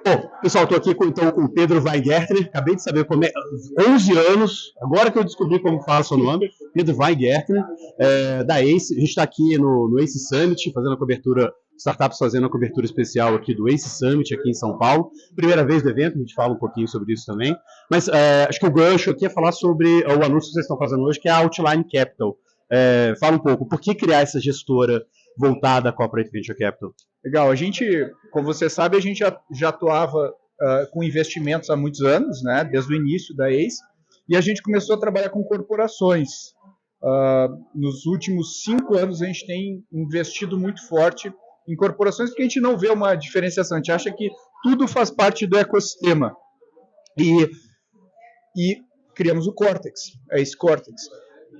Bom, pessoal, estou aqui então, com o Pedro Weingärtner, acabei de saber como é, 11 anos, agora que eu descobri como fala seu nome, Pedro Weingärtner, da ACE, a gente está aqui no ACE Summit, fazendo a cobertura, startups fazendo a cobertura especial aqui do ACE Summit, aqui em São Paulo, primeira vez do evento, a gente fala um pouquinho sobre isso também, mas acho que o gancho aqui é falar sobre o anúncio que vocês estão fazendo hoje, que é a Outline Capital. Fala um pouco, por que criar essa gestora voltada à Corporate Venture Capital? Legal, a gente, como você sabe, a gente já atuava com investimentos há muitos anos, né, desde o início da ACE, e a gente começou a trabalhar com corporações. Nos últimos 5 anos a gente tem investido muito forte em corporações, porque a gente não vê uma diferenciação, a gente acha que tudo faz parte do ecossistema. E criamos o Cortex, a ACE Cortex.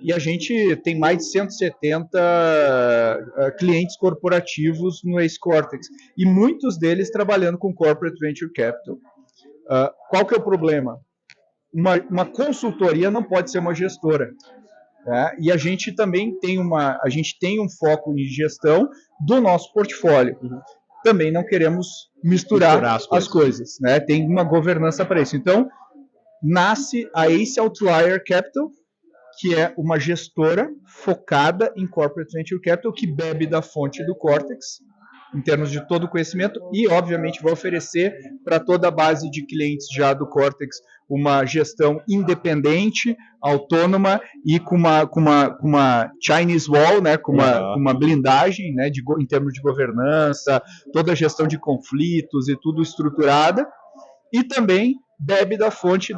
E a gente tem mais de 170 clientes corporativos no ACE Cortex, e muitos deles trabalhando com Corporate Venture Capital. Qual que é o problema? Uma consultoria não pode ser uma gestora. E a gente também tem um foco em gestão do nosso portfólio. Também não queremos misturar as coisas. Né? Tem uma governança para isso. Então, nasce a ACE Outlier Capital, que é uma gestora focada em Corporate Venture Capital, que bebe da fonte do Cortex, em termos de todo o conhecimento, e, obviamente, vai oferecer para toda a base de clientes já do Cortex uma gestão independente, autônoma e com uma Chinese Wall, né, com uma blindagem, né, em termos de governança, toda a gestão de conflitos e tudo estruturada, e também bebe da fonte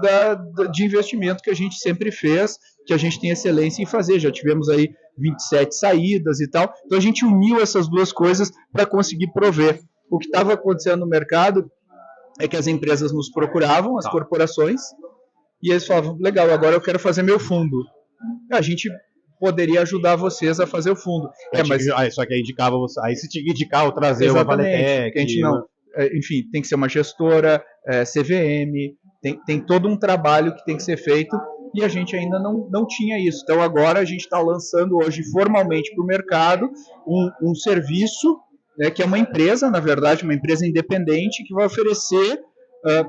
de investimento que a gente sempre fez, que a gente tem excelência em fazer. Já tivemos aí 27 saídas e tal. Então a gente uniu essas duas coisas para conseguir prover. O que estava acontecendo no mercado é que as empresas nos procuravam, as corporações, e eles falavam, legal, agora eu quero fazer meu fundo. A gente poderia ajudar vocês a fazer o fundo. Só que aí indicava você, aí você tinha que indicar ou trazer uma Valetec. A gente não. Enfim, tem que ser uma gestora, CVM, tem todo um trabalho que tem que ser feito, e a gente ainda não tinha isso. Então agora a gente está lançando hoje formalmente para o mercado um serviço, que é uma empresa, na verdade, uma empresa independente, que vai oferecer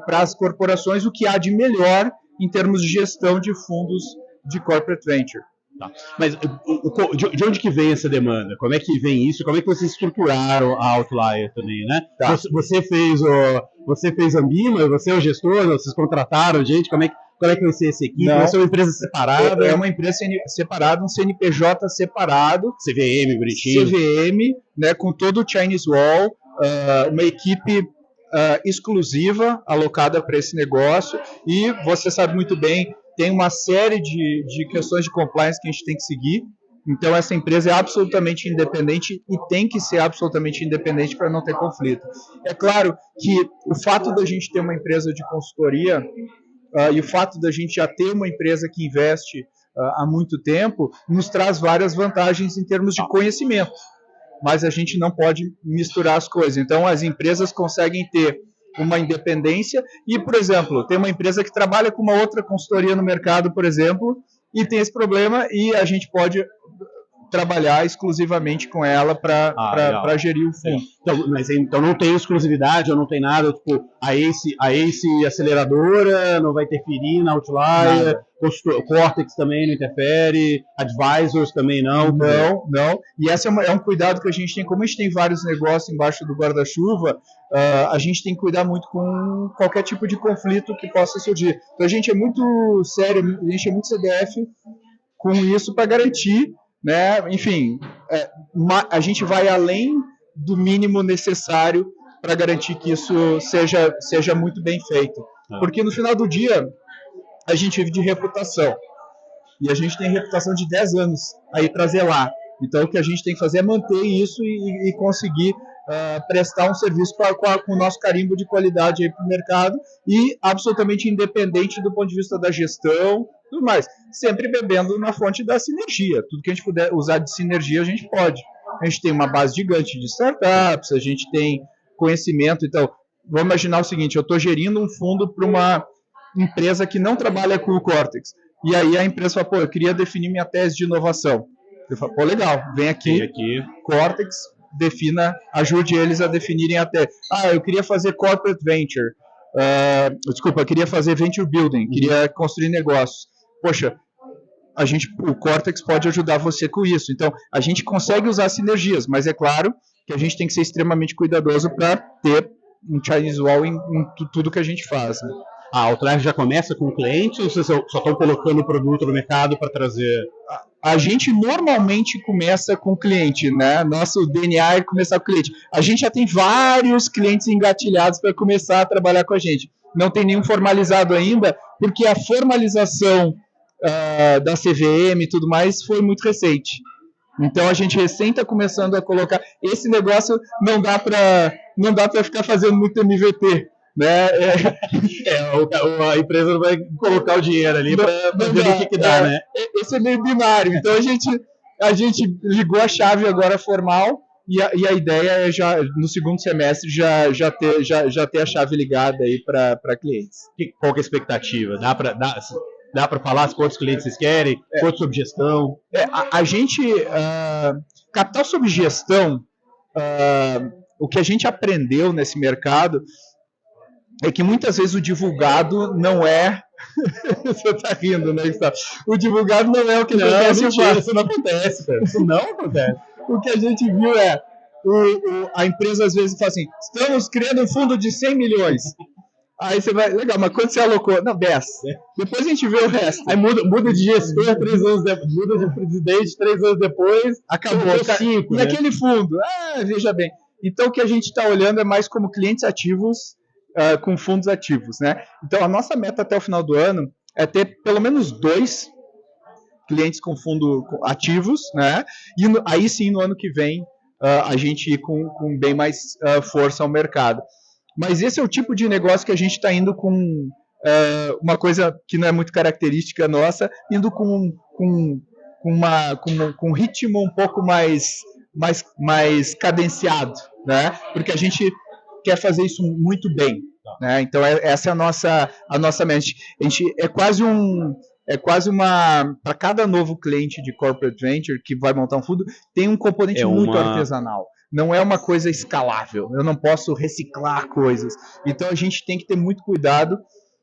para as corporações o que há de melhor em termos de gestão de fundos de corporate venture. Tá. Mas de onde que vem essa demanda? Como é que vem isso? Como é que vocês estruturaram a Outlier também, né? Tá. Você fez a Ambima, você é o gestor, vocês contrataram gente, como é que vai ser essa equipe? Vai ser uma empresa separada? É uma empresa separada, um CNPJ separado. CVM, bonitinho. CVM, né, com todo o Chinese Wall, uma equipe exclusiva, alocada para esse negócio, e você sabe muito bem, tem uma série de questões de compliance que a gente tem que seguir. Então, essa empresa é absolutamente independente e tem que ser absolutamente independente para não ter conflito. É claro que o fato da gente ter uma empresa de consultoria e o fato da gente já ter uma empresa que investe há muito tempo nos traz várias vantagens em termos de conhecimento. Mas a gente não pode misturar as coisas. Então, as empresas conseguem ter uma independência e, por exemplo, tem uma empresa que trabalha com uma outra consultoria no mercado, por exemplo, e tem esse problema, e a gente pode trabalhar exclusivamente com ela para gerir o fundo. Então não tem exclusividade, ou não tem nada, tipo, a ACE aceleradora não vai interferir na Outlier, Cortex também não interfere, Advisors também não. Não. E esse é um cuidado que a gente tem, como a gente tem vários negócios embaixo do guarda-chuva, a gente tem que cuidar muito com qualquer tipo de conflito que possa surgir. Então a gente é muito sério, a gente é muito CDF com isso para garantir, né? Enfim, a gente vai além do mínimo necessário para garantir que isso seja muito bem feito. Porque no final do dia, a gente vive de reputação. E a gente tem reputação de 10 anos aí para zelar. Então, o que a gente tem que fazer é manter isso e conseguir prestar um serviço com o nosso carimbo de qualidade para o mercado e absolutamente independente do ponto de vista da gestão, tudo mais. Sempre bebendo na fonte da sinergia. Tudo que a gente puder usar de sinergia, a gente pode. A gente tem uma base gigante de startups, a gente tem conhecimento. Então, vamos imaginar o seguinte, eu estou gerindo um fundo para uma empresa que não trabalha com o Cortex. E aí a empresa fala, eu queria definir minha tese de inovação. Eu falo, legal, vem aqui. Cortex, ajude eles a definirem até, eu queria fazer corporate venture, eu queria fazer venture building, queria construir negócios. Poxa, o Cortex pode ajudar você com isso. Então, a gente consegue usar sinergias, mas é claro que a gente tem que ser extremamente cuidadoso para ter um Chinese Wall em tudo que a gente faz. Né? A Outlier já começa com o cliente ou vocês só estão colocando o produto no mercado para trazer? A gente normalmente começa com o cliente, né? Nosso DNA é começar com o cliente. A gente já tem vários clientes engatilhados para começar a trabalhar com a gente. Não tem nenhum formalizado ainda, porque a formalização da CVM e tudo mais foi muito recente. Então a gente recém está começando a colocar esse negócio, não dá para ficar fazendo muito MVP, né? A empresa não vai colocar o dinheiro ali para ver o que dá, né? Esse é meio binário. Então a gente ligou a chave agora formal e a ideia é já no segundo semestre já ter a chave ligada aí para clientes. Qual que é a expectativa? Dá para falar quantos clientes vocês querem? Quanto sob gestão? A gente, capital sob gestão, o que a gente aprendeu nesse mercado é que muitas vezes o divulgado não é... Você está rindo, né, Gustavo? O divulgado não é o que acontece. Isso não acontece, cara. Isso não acontece. O que a gente viu a empresa às vezes fala assim, estamos criando um fundo de 100 milhões. Aí você vai, legal, mas quando você alocou? Não, 10. Depois a gente vê o resto. Aí muda de gestor 3 anos depois, muda de presidente 3 anos depois, acabou. 5, naquele fundo. Veja bem. Então o que a gente está olhando é mais como clientes ativos com fundos ativos, né? Então a nossa meta até o final do ano é ter pelo menos 2 clientes com fundo ativos, né? E aí sim, no ano que vem, a gente ir com bem mais força ao mercado. Mas esse é o tipo de negócio que a gente está indo com uma coisa que não é muito característica nossa, indo com um ritmo um pouco mais cadenciado, né? Porque a gente quer fazer isso muito bem, né? Então essa é a nossa mente. A gente é quase uma, para cada novo cliente de corporate venture que vai montar um fundo, tem um componente muito artesanal. Não é uma coisa escalável. Eu não posso reciclar coisas. Então a gente tem que ter muito cuidado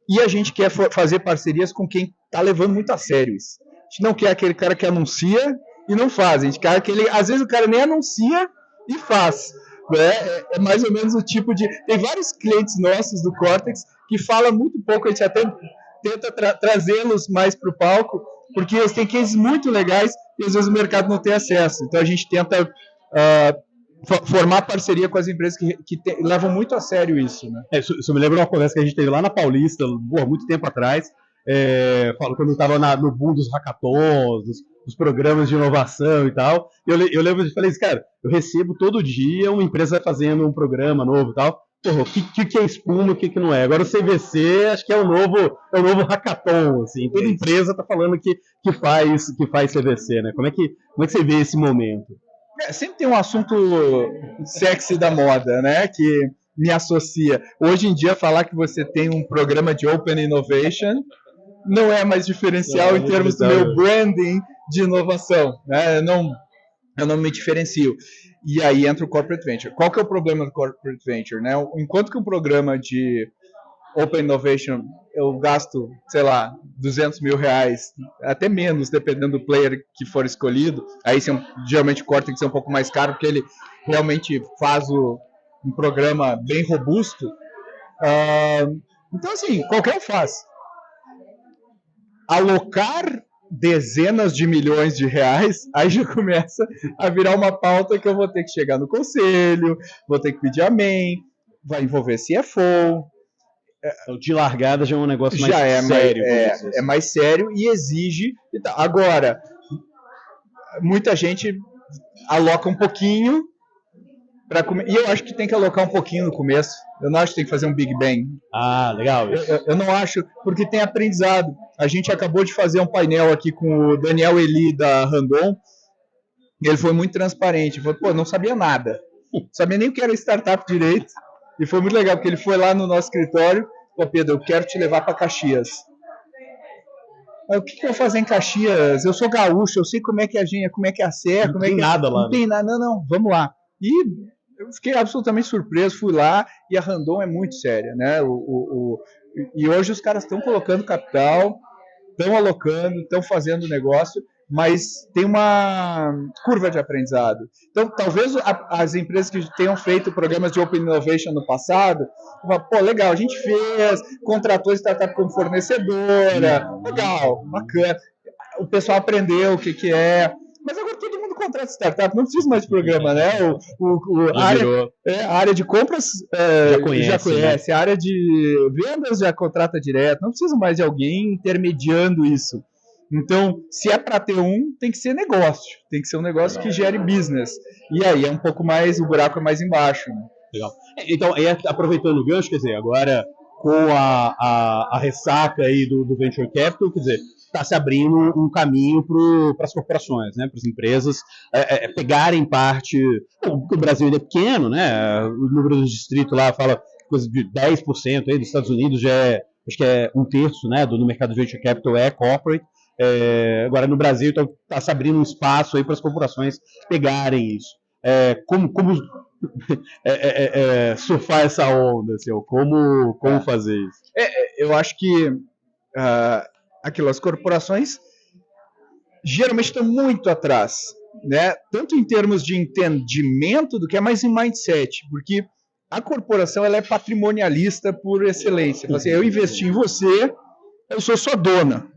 e a gente quer fazer parcerias com quem está levando muito a sério isso. A gente não quer aquele cara que anuncia e não faz. A gente quer às vezes o cara nem anuncia e faz. Né? É mais ou menos o tipo de... Tem vários clientes nossos do Cortex que falam muito pouco, a gente até tenta trazê-los mais para o palco, porque eles têm cases muito legais e às vezes o mercado não tem acesso. Então a gente tenta formar parceria com as empresas que levam muito a sério isso, né? Isso me lembra uma conversa que a gente teve lá na Paulista, muito tempo atrás, quando eu estava no boom dos hackathons, dos programas de inovação e tal. Eu lembro de falei, cara, eu recebo todo dia uma empresa fazendo um programa novo e tal. Porra, o que é espuma, o que não é? Agora o CVC, acho que é o novo hackathon, assim. Toda empresa está falando que faz CVC, né? Como é que você vê esse momento? Sempre tem um assunto sexy da moda, né? Que me associa. Hoje em dia, falar que você tem um programa de Open Innovation não é mais diferencial em termos do meu branding de inovação, né? Eu não me diferencio. E aí entra o Corporate Venture. Qual que é o problema do Corporate Venture, né? Enquanto que um programa de Open Innovation eu gasto, sei lá, 200 mil reais, até menos, dependendo do player que for escolhido. Aí geralmente o Cortex é um pouco mais caro, porque ele realmente faz um programa bem robusto. Então, assim, qualquer um faz. Alocar dezenas de milhões de reais, aí já começa a virar uma pauta que eu vou ter que chegar no conselho, vou ter que pedir amém, vai envolver CFO. De largada já é um negócio mais sério. É mais sério e exige. Agora, muita gente aloca um pouquinho para comer. E eu acho que tem que alocar um pouquinho no começo. Eu não acho que tem que fazer um Big Bang. Legal. Eu não acho, porque tem aprendizado. A gente acabou de fazer um painel aqui com o Daniel Eli da Randon. Ele foi muito transparente. Falou, não sabia nada. Não sabia nem o que era startup direito. E foi muito legal, porque ele foi lá no nosso escritório. Falou, Pedro, eu quero te levar para Caxias. Mas o que eu vou fazer em Caxias? Eu sou gaúcho, eu sei como é que a gente, como é que é a serra. Não tem nada lá. Não tem nada, não, vamos lá. E eu fiquei absolutamente surpreso, fui lá, e a Randon é muito séria, né? E hoje os caras estão colocando capital, estão alocando, estão fazendo negócio, mas tem uma curva de aprendizado. Então, talvez as empresas que tenham feito programas de Open Innovation no passado, pô, legal, a gente fez, contratou a startup como fornecedora, legal, bacana. O pessoal aprendeu o que é, mas agora todo mundo contrata startup, não precisa mais de programa, né? A área de compras já conhece, né? A área de vendas já contrata direto, não precisa mais de alguém intermediando isso. Então, se é para ter tem que ser negócio, tem que ser um negócio que gere business. E aí é um pouco mais, o buraco é mais embaixo. Né? Legal. Então, aproveitando o gancho, quer dizer, agora com a ressaca aí do Venture Capital, quer dizer, está se abrindo um caminho para as corporações, né, para as empresas pegarem parte. O Brasil ainda é pequeno, né? O número do distrito lá fala coisa de 10% aí, dos Estados Unidos já acho que é 1/3, né, do mercado de Venture Capital é corporate. Agora no Brasil está se abrindo um espaço aí para as corporações pegarem isso. Como surfar essa onda, assim, como fazer isso? Eu acho que as corporações geralmente estão muito atrás, né? Tanto em termos de entendimento do que é, mais em mindset, porque a corporação ela é patrimonialista por excelência. Assim, eu investi em você, eu sou sua dona.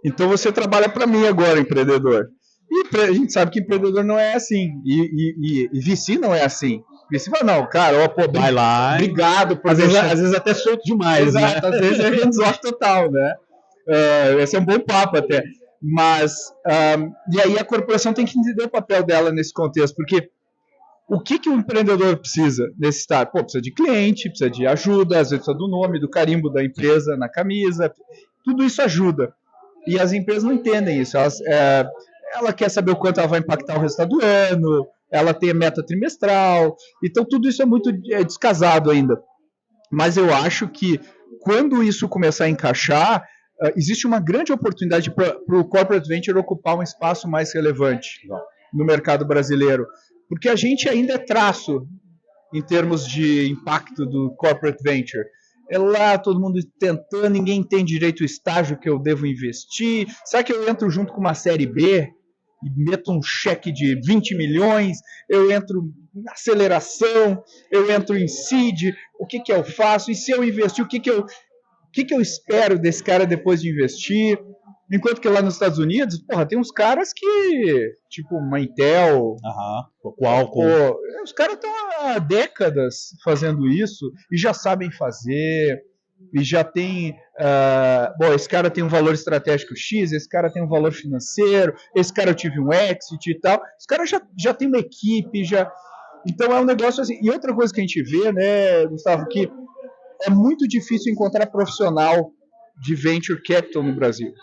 Então você trabalha para mim agora, empreendedor. E a gente sabe que empreendedor não é assim. E VC não é assim. VC fala, não, cara, vai lá. Obrigado por às vezes até solto demais. Exato, né? Às vezes é hands-off total, né? Esse é um bom papo até. Mas, e aí a corporação tem que entender o papel dela nesse contexto, porque o que o empreendedor precisa nesse estado? Pô, precisa de cliente, precisa de ajuda, às vezes precisa do nome, do carimbo da empresa na camisa, tudo isso ajuda. E as empresas não entendem isso. Ela quer saber o quanto ela vai impactar o resultado do ano, ela tem a meta trimestral, então tudo isso é muito descasado ainda. Mas eu acho que quando isso começar a encaixar, existe uma grande oportunidade para o Corporate Venture ocupar um espaço mais relevante no mercado brasileiro. Porque a gente ainda é traço em termos de impacto do Corporate Venture. É lá, todo mundo tentando, ninguém entende direito o estágio que eu devo investir. Será que eu entro junto com uma série B e meto um cheque de 20 milhões? Eu entro na aceleração, eu entro em seed, o que eu faço? E se eu investir, o que eu espero desse cara depois de investir? Enquanto que lá nos Estados Unidos, porra, tem uns caras que, tipo uma Intel, Qualcomm, os caras estão há décadas fazendo isso e já sabem fazer, e já tem, esse cara tem um valor estratégico X, esse cara tem um valor financeiro, esse cara eu tive um exit e tal, os caras já tem uma equipe, então é um negócio assim. E outra coisa que a gente vê, né, Gustavo, que é muito difícil encontrar profissional de Venture Capital no Brasil.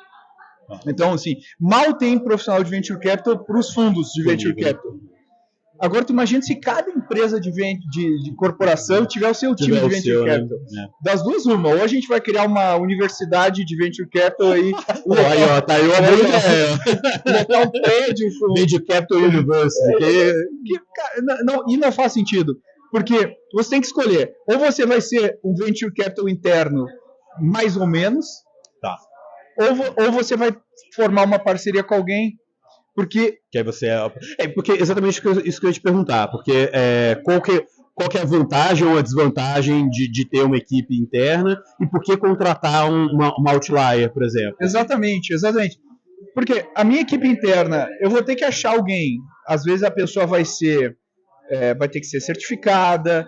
Então, assim, mal tem profissional de Venture Capital para os fundos de Venture Capital. Agora, tu imagina se cada empresa de corporação tiver o seu time de Venture Capital. Né? Das duas, uma. Ou a gente vai criar uma universidade de Venture Capital aí. Tá aí uma boa ideia. Botar um prédio com Venture Capital University. E não faz sentido. Porque você tem que escolher. Ou você vai ser um Venture Capital interno, mais ou menos. Tá. Ou você vai formar uma parceria com alguém, porque... Que aí você porque exatamente isso que eu ia te perguntar, porque qual que é a vantagem ou a desvantagem de ter uma equipe interna e por que contratar uma outlier, por exemplo? Exatamente. Porque a minha equipe interna, eu vou ter que achar alguém, às vezes a pessoa vai ter que ser certificada,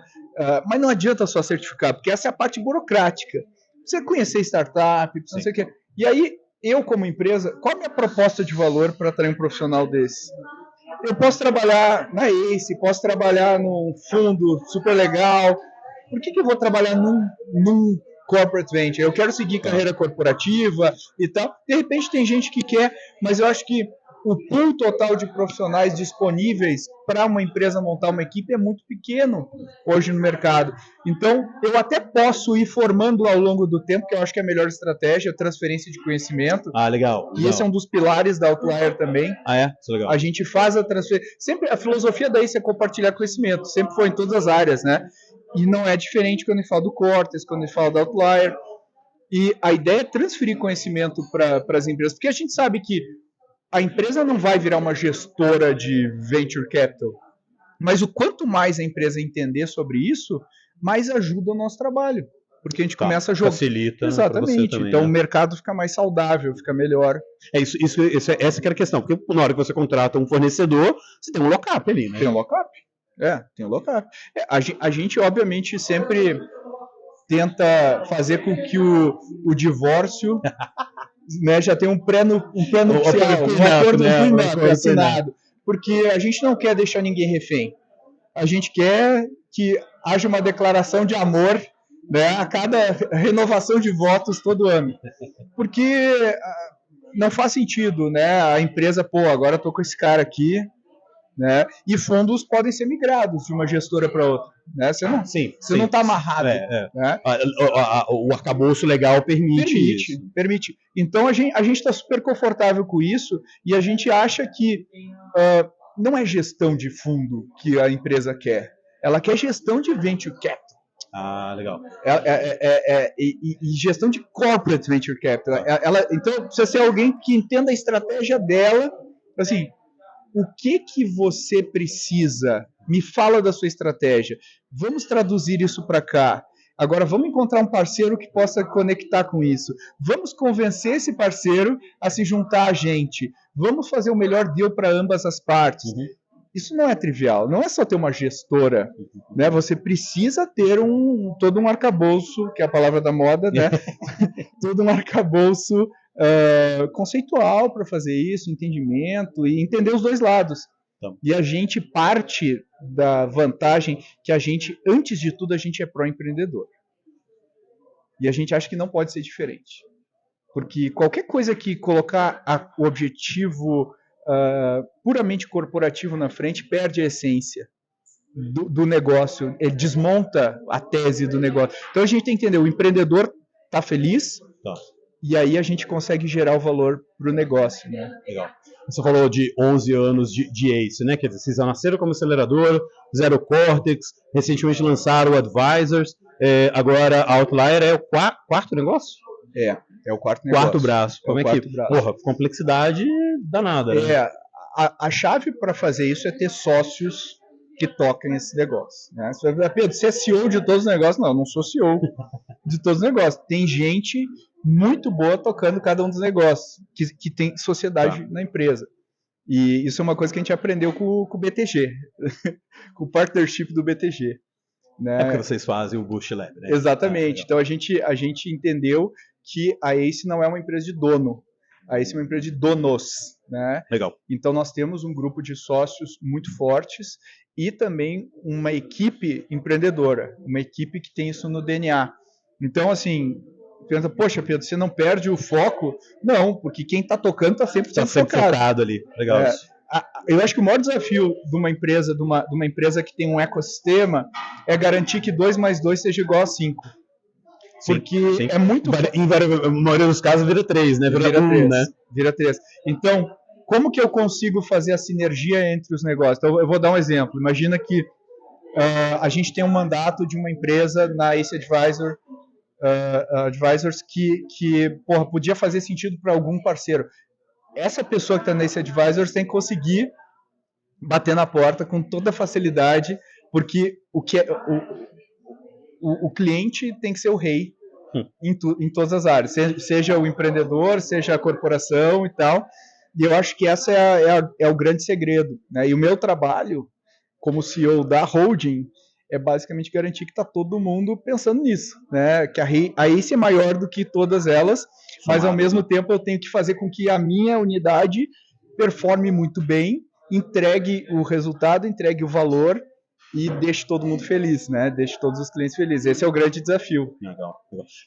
mas não adianta só certificar, porque essa é a parte burocrática. Precisa conhecer startup, precisa não sei o quê. E aí, eu como empresa, qual a minha proposta de valor para atrair um profissional desse? Eu posso trabalhar na ACE, posso trabalhar num fundo super legal. Por que eu vou trabalhar num corporate venture? Eu quero seguir carreira corporativa e tal. De repente tem gente que quer, mas eu acho que o pool total de profissionais disponíveis para uma empresa montar uma equipe é muito pequeno hoje no mercado. Então, eu até posso ir formando ao longo do tempo, que eu acho que é a melhor estratégia, a transferência de conhecimento. Legal. E esse é um dos pilares da Outlier também. Isso é legal. A gente faz a transferência. Sempre a filosofia daí é compartilhar conhecimento, sempre foi em todas as áreas, né? E não é diferente quando a gente fala do Cortex, quando a gente fala da Outlier. E a ideia é transferir conhecimento para as empresas, porque a gente sabe que a empresa não vai virar uma gestora de venture capital, mas o quanto mais a empresa entender sobre isso, mais ajuda o nosso trabalho, porque a gente começa a jogar. Facilita. Exatamente. Também, então né? O mercado fica mais saudável, fica melhor. Essa que era a questão, porque na hora que você contrata um fornecedor, você tem um lock-up ali, né? Tem um lock-up. Tem um lock-up. A gente, obviamente, sempre tenta fazer com que o divórcio né, já tem um pré-nupcial, um acordo assinado. Porque a gente não quer deixar ninguém refém. A gente quer que haja uma declaração de amor, né, a cada renovação de votos todo ano. Porque não faz sentido, né, a empresa, agora estou com esse cara aqui, né, e fundos podem ser migrados de uma gestora para outra. Né? Você não está amarrado. Né? O arcabouço legal permite isso. Permite. Então a gente está super confortável com isso e a gente acha que não é gestão de fundo que a empresa quer. Ela quer gestão de venture capital. Legal. E gestão de corporate venture capital. Então precisa ser alguém que entenda a estratégia dela. Assim, o que você precisa? Me fala da sua estratégia. Vamos traduzir isso para cá. Agora vamos encontrar um parceiro que possa conectar com isso. Vamos convencer esse parceiro a se juntar a gente. Vamos fazer o melhor deal para ambas as partes. Isso não é trivial. Não é só ter uma gestora. Né? Você precisa ter todo um arcabouço, que é a palavra da moda, né? Todo um arcabouço conceitual para fazer isso, entendimento e entender os dois lados. E a gente parte da vantagem que antes de tudo, a gente é pró-empreendedor. E a gente acha que não pode ser diferente. Porque qualquer coisa que colocar o objetivo puramente corporativo na frente perde a essência do negócio, ele desmonta a tese do negócio. Então a gente tem que entender, o empreendedor está feliz, e aí a gente consegue gerar o valor para o negócio. Né? Legal. Você falou de 11 anos de ACE, né? Quer dizer, vocês já nasceram como acelerador, fizeram o Cortex, recentemente lançaram o Advisors, agora a Outlier é o quarto negócio? É o quarto negócio. Quarto braço. Como é que... Porra, complexidade danada, né? A chave para fazer isso é ter sócios que toquem esse negócio. Né? Você vai falar, Pedro, você é CEO de todos os negócios? Não, eu não sou CEO de todos os negócios. Tem gente muito boa tocando cada um dos negócios, que tem sociedade na empresa. E isso é uma coisa que a gente aprendeu com o BTG, com o partnership do BTG. Né? É porque vocês fazem o Boost Lab, né? Exatamente. Então a gente entendeu que a ACE não é uma empresa de dono, a ACE é uma empresa de donos. Né? Legal. Então nós temos um grupo de sócios muito fortes e também uma equipe empreendedora, uma equipe que tem isso no DNA. Então, assim, pensa, poxa, Pedro, você não perde o foco? Não, porque quem está tocando está sempre focado ali. Legal. Eu acho que o maior desafio de uma empresa que tem um ecossistema é garantir que 2 mais 2 seja igual a 5. Porque é muito... Na maioria dos casos vira 3, né? Vira 1, né? Vira 3. Então, como que eu consigo fazer a sinergia entre os negócios? Então, eu vou dar um exemplo. Imagina que a gente tem um mandato de uma empresa na ACE Advisors que podia fazer sentido para algum parceiro. Essa pessoa que está na ACE Advisors tem que conseguir bater na porta com toda facilidade, porque o cliente tem que ser o rei em todas as áreas, seja o empreendedor, seja a corporação e tal. E eu acho que essa é o grande segredo. Né? E o meu trabalho como CEO da holding é basicamente garantir que está todo mundo pensando nisso. Né? Que a ACE é maior do que todas elas, mas ao mesmo tempo eu tenho que fazer com que a minha unidade performe muito bem, entregue o resultado, entregue o valor e deixe todo mundo feliz, né? Deixe todos os clientes felizes. Esse é o grande desafio. Legal.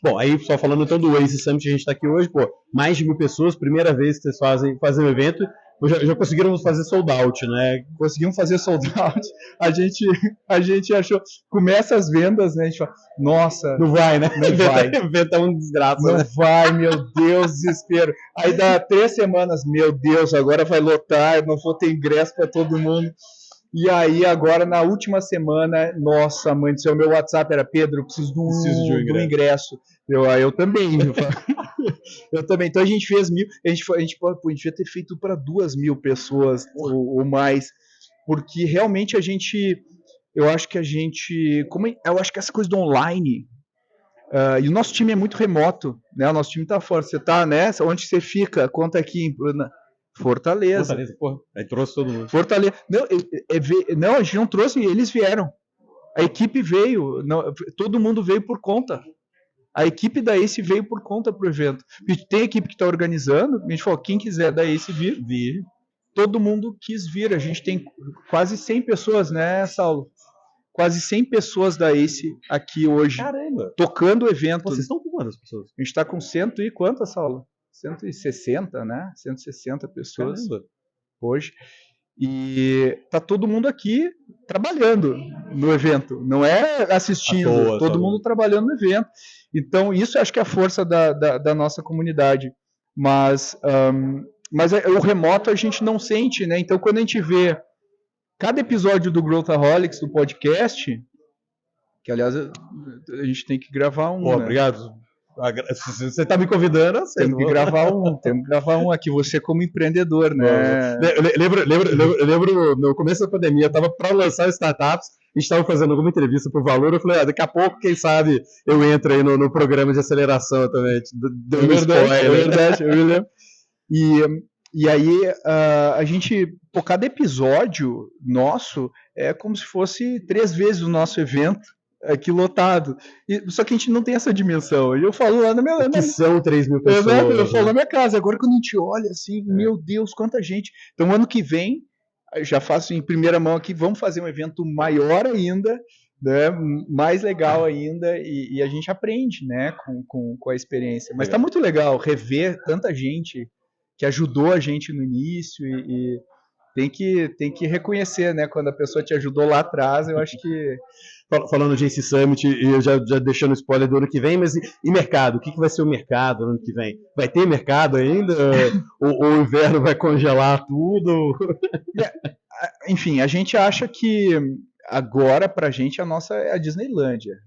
Bom, aí só falando então do ACE Summit, a gente está aqui hoje, mais de 1.000 pessoas, primeira vez que vocês fazem um evento. Já conseguiram fazer sold out, né? Conseguimos fazer sold out. A gente achou, começa as vendas, né? A gente fala, nossa, não vai, né? Não vai. Venta um desgraça. Não, né? vai, meu Deus, desespero. Aí dá 3 semanas, meu Deus, agora vai lotar, eu não vou ter ingresso para todo mundo. E aí, agora, na última semana, nossa, mãe do céu, meu WhatsApp era, Pedro, eu preciso de um ingresso. Eu também. Eu também. Então a gente fez 1.000, a gente devia ter feito para 2.000 pessoas ou mais, porque realmente eu acho que essa coisa do online, e o nosso time é muito remoto, né? O nosso time tá fora. Você tá, né? Onde você fica? Conta aqui Fortaleza. Fortaleza, porra. Aí trouxe todo mundo. Fortaleza. Não, a gente não trouxe, eles vieram. A equipe veio, todo mundo veio por conta. A equipe da ACE veio por conta pro evento. Tem equipe que está organizando, a gente falou, quem quiser da ACE vir. Todo mundo quis vir. A gente tem quase 100 pessoas, né, Saulo? Quase 100 pessoas da ACE aqui hoje. Caramba! Tocando o evento. Vocês estão com quantas pessoas? A gente está com 100 e quantas, Saulo? 160, né? 160 pessoas. Caramba. Hoje. E tá todo mundo aqui trabalhando no evento, não é assistindo, todo mundo trabalhando no evento. Então, isso acho que é a força da nossa comunidade. Mas o remoto a gente não sente, né? Então, quando a gente vê cada episódio do Growthaholics, do podcast, que aliás a gente tem que gravar um. Pô, né? Obrigado. Você está me convidando, temos que gravar um aqui, você como empreendedor, né? Eu lembro no começo da pandemia, eu estava para lançar startups, a gente estava fazendo alguma entrevista por Valor, eu falei, daqui a pouco, quem sabe, eu entro aí no programa de aceleração também. É verdade, eu me lembro. E aí, a gente, cada episódio nosso é como se fosse 3 vezes o nosso evento, aqui lotado. Só que a gente não tem essa dimensão. E eu falo lá na minha... Que são 3.000 pessoas. Eu falo na minha casa. Agora quando a gente olha assim, meu Deus, quanta gente. Então ano que vem, eu já faço em primeira mão aqui, vamos fazer um evento maior ainda, né, mais legal ainda, e a gente aprende, né, com a experiência. Mas tá muito legal rever tanta gente que ajudou a gente no início e tem que reconhecer, né, quando a pessoa te ajudou lá atrás, eu acho que... Falando de ACE Summit, e eu já deixando spoiler do ano que vem, mas e mercado? O que vai ser o mercado no ano que vem? Vai ter mercado ainda? ou o inverno vai congelar tudo? Enfim, a gente acha que agora, pra gente, a nossa é a Disneylândia.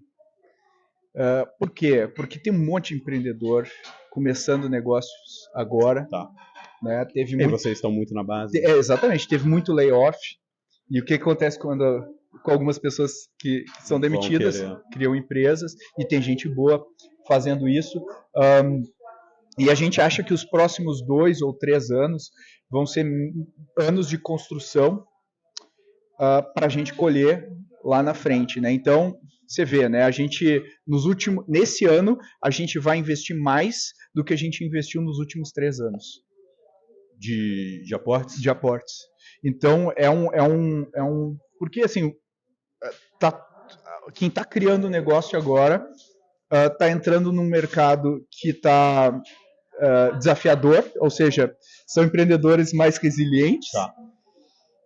Por quê? Porque tem um monte de empreendedor começando negócios agora. Tá. Né? E vocês estão muito na base. Exatamente, teve muito layoff. E o que acontece com algumas pessoas que são demitidas, criam empresas, e tem gente boa fazendo isso. E a gente acha que os próximos 2 ou 3 anos vão ser anos de construção para a gente colher lá na frente, né? Então, você vê, né? A gente, nesse ano, a gente vai investir mais do que a gente investiu nos últimos 3 anos. De aportes? De aportes. Então, porque, assim, quem está criando o negócio agora está entrando num mercado que está desafiador, ou seja, são empreendedores mais resilientes. Tá.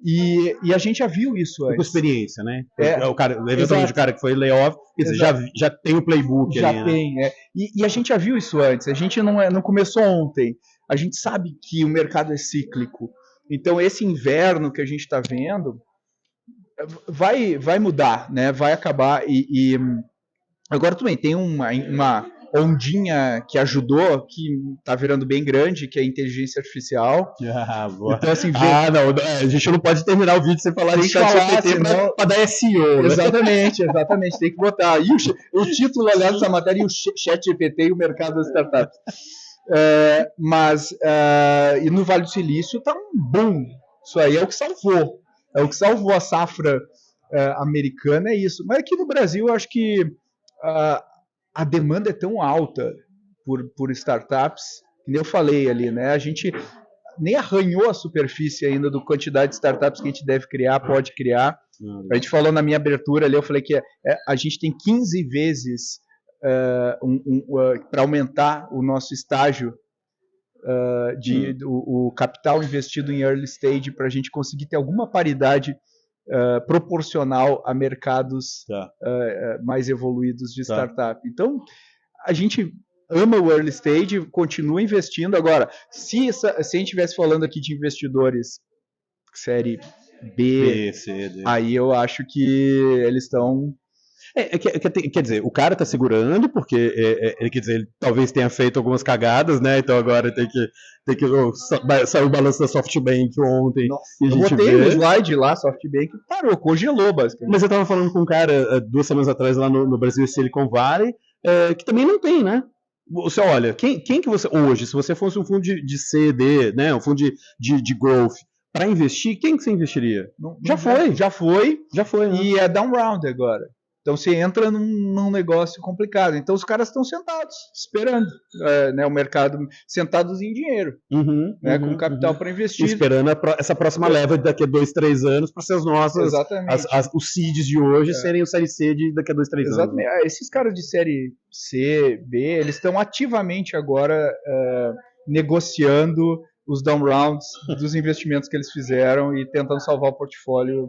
E a gente já viu isso antes. Com experiência, né? Eventualmente o cara que foi layoff, já tem o playbook já ali, tem, né? E a gente já viu isso antes. A gente não começou ontem. A gente sabe que o mercado é cíclico. Então, esse inverno que a gente está vendo vai mudar, né? Vai acabar. E agora também tem uma ondinha que ajudou, que está virando bem grande, que é a inteligência artificial. Então, assim, a gente não pode terminar o vídeo sem falar de ChatGPT para dar SEO. Né? Exatamente. Tem que botar. E o título, aliás, dessa matéria, o ChatGPT e o mercado das startups. E no Vale do Silício está um boom. Isso aí é o que salvou. É o que salvou a safra americana, é isso. Mas aqui no Brasil, eu acho que a demanda é tão alta por startups, que nem eu falei ali, né? A gente nem arranhou a superfície ainda da quantidade de startups que a gente deve criar, pode criar. A gente falou na minha abertura ali, eu falei que a gente tem 15 vezes para aumentar o nosso estágio o capital investido em early stage para a gente conseguir ter alguma paridade proporcional a mercados mais evoluídos de startup. Então, a gente ama o early stage, continua investindo. Agora, se a gente estivesse falando aqui de investidores série B, C, D, aí eu acho que eles estão... quer dizer, o cara tá segurando, porque quer dizer, ele talvez tenha feito algumas cagadas, né? Então agora tem que saiu o balanço da SoftBank ontem. Nossa, eu botei no slide lá, SoftBank parou, congelou basicamente. Mas eu tava falando com um cara 2 semanas atrás lá no Brasil Silicon Valley, que também não tem, né? Você olha, quem que você hoje, se você fosse um fundo de CD, né, um fundo de growth, para investir, quem que você investiria? Já foi, né? E é down round agora. Então você entra num negócio complicado. Então os caras estão sentados, esperando, né, o mercado, sentados em dinheiro, com capital para investir. Esperando essa próxima leva daqui a 2, 3 anos para ser as nossas, os seeds de hoje serem o série C de daqui a 2, 3 anos. Esses caras de série C, B, eles estão ativamente agora negociando os down rounds dos investimentos que eles fizeram e tentando salvar o portfólio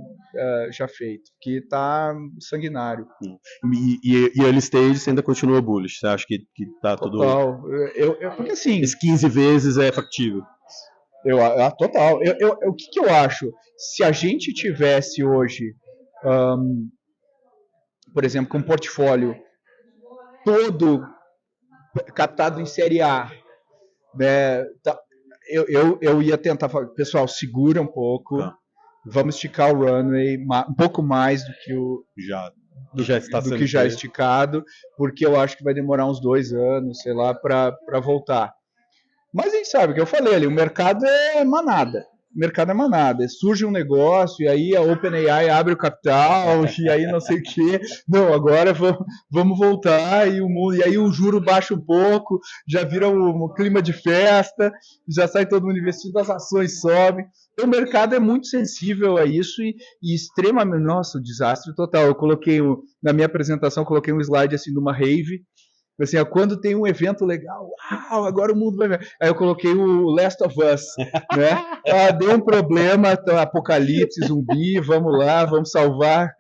já feito, que está sanguinário. E early stage ainda continua bullish? Você acha que está tudo... Total. Porque assim... Esses 15 vezes é factível. Total. O que eu acho? Se a gente tivesse hoje, por exemplo, com um portfólio todo captado em série A, né, eu ia tentar falar, pessoal, segura um pouco, vamos esticar o runway um pouco mais do que já esticado, porque eu acho que vai demorar uns 2 anos, sei lá, para voltar. Mas a gente sabe o que eu falei ali, o mercado é manada. Surge um negócio e aí a OpenAI abre o capital e aí não sei o que. Não, agora vamos voltar e aí o juro baixa um pouco, já vira um clima de festa, já sai todo mundo investindo, as ações sobem. Então, o mercado é muito sensível a isso e extremamente... Nossa, desastre total. Eu coloquei, na minha apresentação, coloquei um slide assim de uma rave, assim, quando tem um evento legal, uau, agora o mundo vai ver. Aí eu coloquei o Last of Us, né? Deu um problema, apocalipse, zumbi, vamos lá, vamos salvar